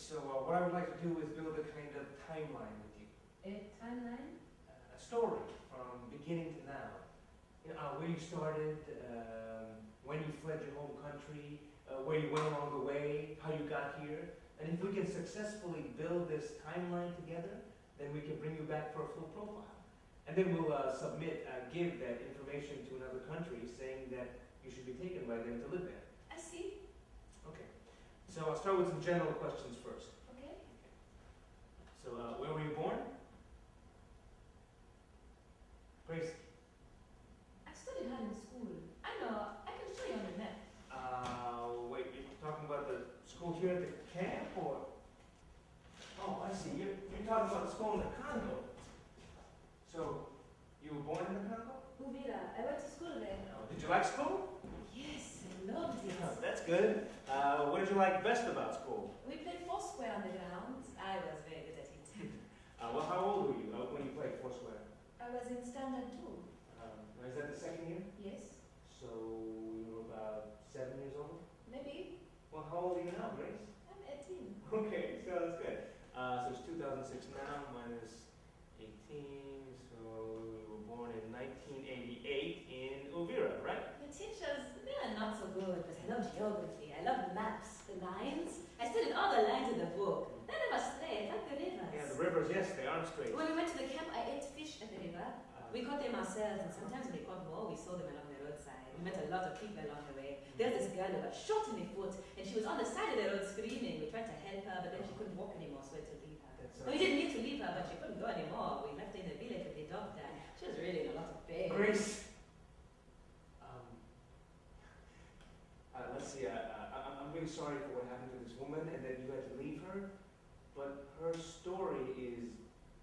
So what I would like to do is build a kind of timeline with you. A timeline? A story from beginning to now. Where you started, when you fled your home country, where you went along the way, how you got here. And if we can successfully build this timeline together, then we can bring you back for a full profile. And then we'll give that information to another country saying that you should be taken by them to live there. I see. Okay. So I'll start with some general questions first. Okay. So where were you born? Grace. I studied hard in school. I know. I can show you on the map. Wait, you're talking about the school here at the camp, or? Oh, I see. You're talking about the school in the Congo. So, you were born in the Congo? Uvira. I went to school there. Oh, did you like school? Yes, I loved it. Oh, that's good. What did you like best about school? We played Foursquare on the ground. I was very good at it. Well, how old were you when you played Foursquare? I was in standard 2. Is that the second year? Yes. So, you were about 7 years old? Maybe. Well, how old are you now, Grace? I'm 18. Okay, so that's good. So it's 2006 now, minus 18, so you were born in 1988 in Uvira, right? The teachers, they are not so good, but I love geography. I love maps, the lines. I studied all the lines in the book. They're never straight, like the rivers. Yeah, the rivers, yes, they aren't straight. When we went to the camp, I ate fish at the river. We caught them ourselves, and sometimes when we caught more, we sold them along the roadside. We met a lot of people along the way. There's this girl who got shot in the foot, and she was on the side of the road screaming. We tried to help her, but then she couldn't walk anymore, so we had to leave her. We didn't need to leave her, but she couldn't go anymore. We left her in the village with the doctor. She was really in a lot of pain. Grace, let's see, I'm really sorry for what happened to this woman and that you had to leave her, but her story is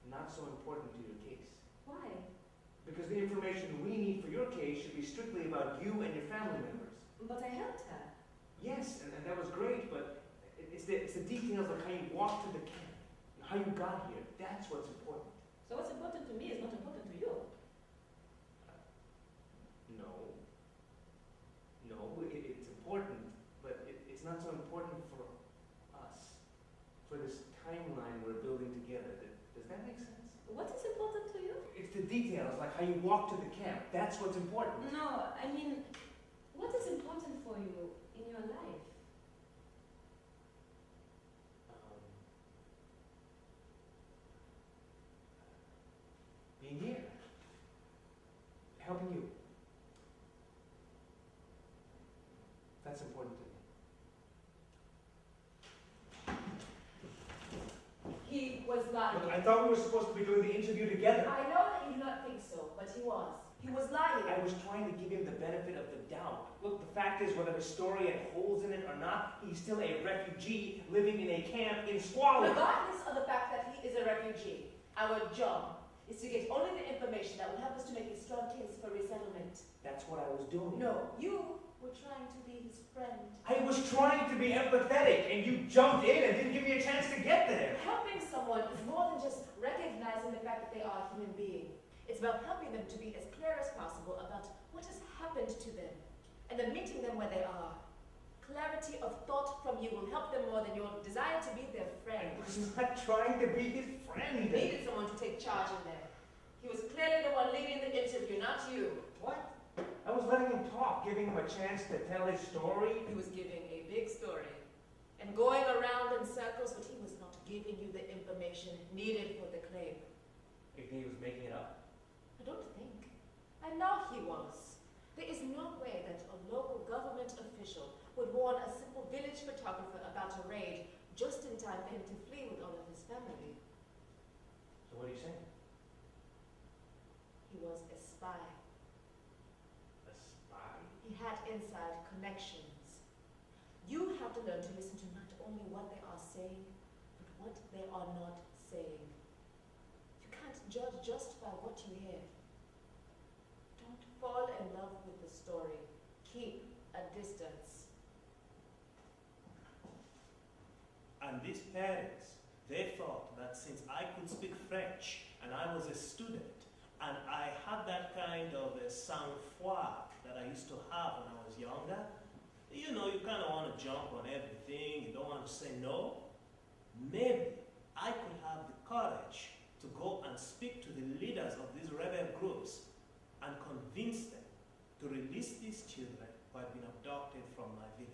not so important to your case. Why? Because the information we need for your case should be strictly about you and your family members. But I helped her. Yes, and that was great, but it's the details of how you walked to the camp, how you got here. That's what's important. So what's important to me is not important to you. No, it's important, but it's not so important for us, for this timeline we're building together. Does that make sense? What is important to you? It's the details, like how you walk to the camp. That's what's important. No, I mean, what is important for you in your life? Being here. Helping you. That's important to me. He was lying. Look, I thought we were supposed to be doing the interview together. I know that you do not think so, but he was. He was lying. I was trying to give him the benefit of the doubt. Look, the fact is, whether his story had holes in it or not, he's still a refugee living in a camp in squalor. Regardless of the fact that he is a refugee, our job is to get only the information that will help us to make a strong case for resettlement. That's what I was doing. No, you were trying to be his friend. I was trying to be empathetic, and you jumped in and didn't give me a chance to get there. Helping someone is more than just recognizing the fact that they are a human being. It's about helping them to be as clear as possible about what has happened to them, and then meeting them where they are. Clarity of thought from you will help them more than your desire to be their friend. I was not trying to be his friend. He needed someone to take charge in there. He was clearly the one leading the interview, not you. What? I was letting him talk, giving him a chance to tell his story. He was giving a big story and going around in circles, but he was not giving you the information needed for the claim. You think he was making it up? I don't think. I know he was. There is no way that a local government official would warn a simple village photographer about a raid just in time for him to flee with all of his family. So what are you saying? He was a spy. A spy? He had inside connections. You have to learn to listen to not only what they are saying, but what they are not saying. You can't judge just by what you hear. Don't fall in love with the story. Keep a distance. And these parents, they thought that since I could speak French and I was a student and I had that kind of a sang-froid that I used to have when I was younger, you know, you kind of want to jump on everything, you don't want to say no. maybe I could have the courage to go and speak to the leaders of these rebel groups and convince them to release these children who had been abducted from my village.